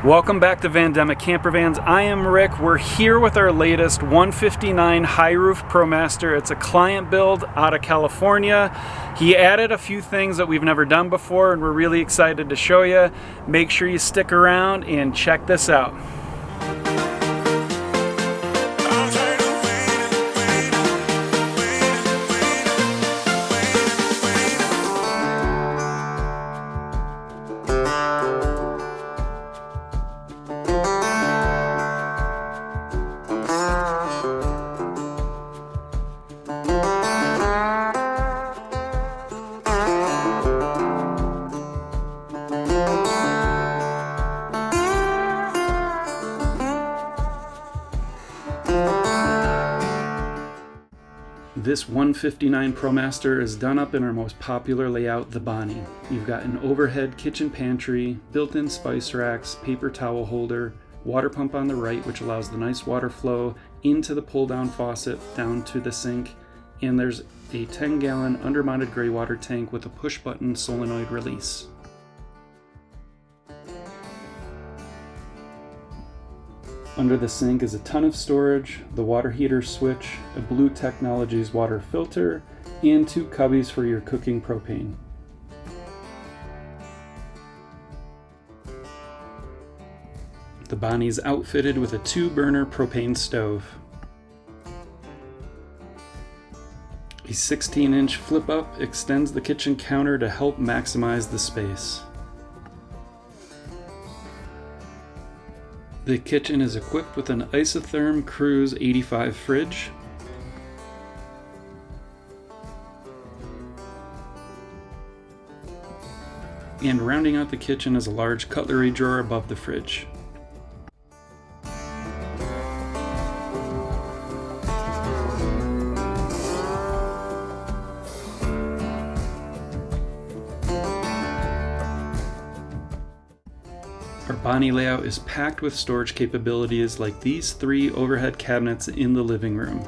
Welcome back to Vandemic Campervans. I am Rick. We're here with our latest 159 Highroof Promaster. It's a client build out of California. He added a few things that we've never done before and we're really excited to show you. Make sure you stick around and check this out. This 159 Promaster is done up in our most popular layout, the Bonnie. You've got an overhead kitchen pantry, built-in spice racks, paper towel holder, water pump on the right which allows the nice water flow into the pull-down faucet down to the sink, and there's a 10-gallon undermounted gray water tank with a push-button solenoid release. Under the sink is a ton of storage, the water heater switch, a Blue Technologies water filter, and two cubbies for your cooking propane. The Bonnie is outfitted with a 2-burner propane stove. A 16-inch flip-up extends the kitchen counter to help maximize the space. The kitchen is equipped with an Isotherm Cruise 85 fridge, and rounding out the kitchen is a large cutlery drawer above the fridge. Our Bonnie layout is packed with storage capabilities like these 3 overhead cabinets in the living room.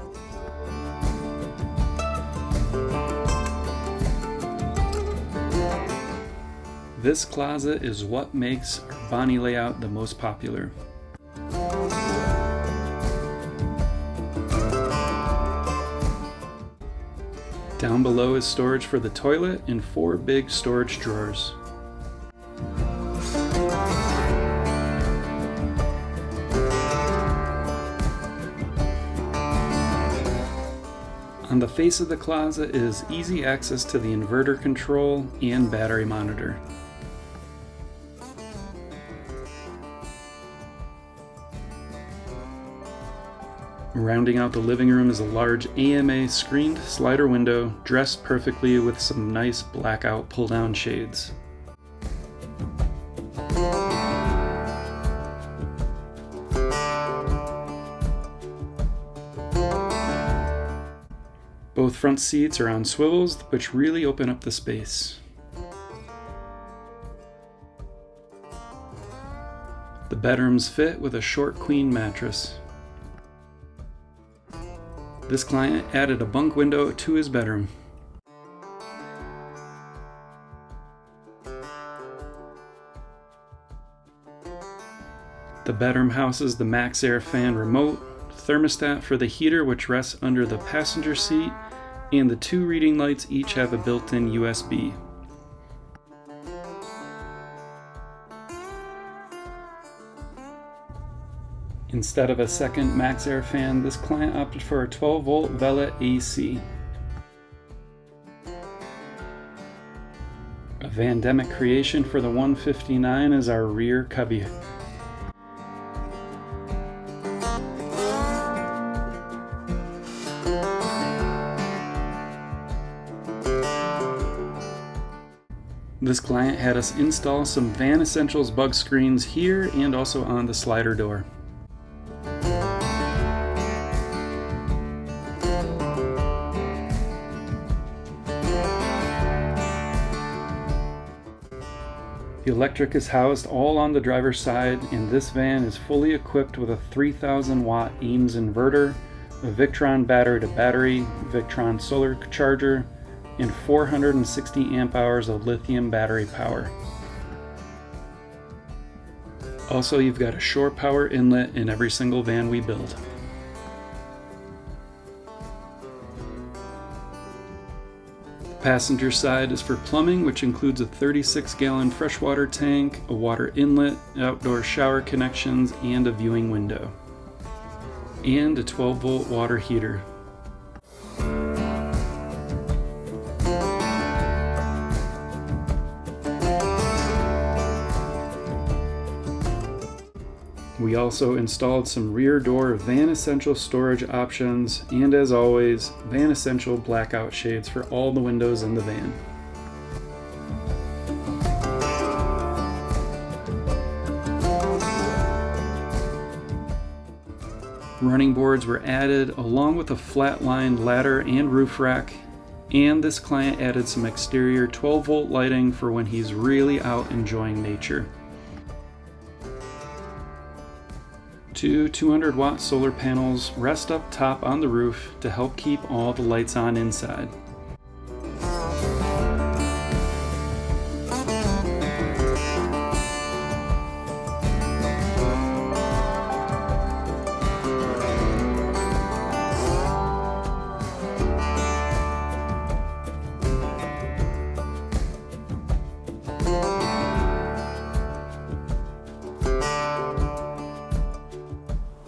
This closet is what makes our Bonnie layout the most popular. Down below is storage for the toilet and 4 big storage drawers. On the face of the closet is easy access to the inverter control and battery monitor. Rounding out the living room is a large AMA screened slider window dressed perfectly with some nice blackout pull-down shades. Both front seats are on swivels, which really open up the space. The bedrooms fit with a short queen mattress. This client added a bunk window to his bedroom. The bedroom houses the MaxxAir fan remote, thermostat for the heater which rests under the passenger seat, and the 2 reading lights each have a built-in USB. Instead of a second MaxxAir fan, this client opted for a 12-volt Velvet AC. A Vandemic creation for the 159 is our rear cubby. This client had us install some Van Essentials bug screens here and also on the slider door. The electric is housed all on the driver's side, and this van is fully equipped with a 3,000 watt Ames inverter, a Victron battery to battery, Victron solar charger, and 460 amp hours of lithium battery power. Also, you've got a shore power inlet in every single van we build. Passenger side is for plumbing, which includes a 36-gallon freshwater tank, a water inlet, outdoor shower connections, and a viewing window. And a 12-volt water heater. We also installed some rear door Van Essential storage options, and as always, Van Essential blackout shades for all the windows in the van. Running boards were added along with a flat-lined ladder and roof rack, and this client added some exterior 12-volt lighting for when he's really out enjoying nature. Two 200-watt solar panels rest up top on the roof to help keep all the lights on inside.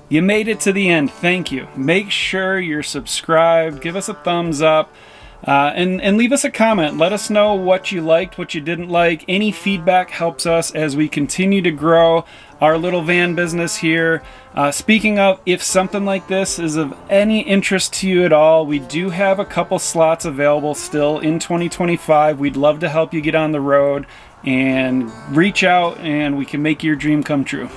You made it to the end. Thank you. Make sure you're subscribed. Give us a thumbs up. And leave us a comment. Let us know what you liked, what you didn't like. Any feedback helps us as we continue to grow our little van business here. Speaking of, if something like this is of any interest to you at all, we do have a couple slots available still in 2025. We'd love to help you get on the road, and reach out and we can make your dream come true.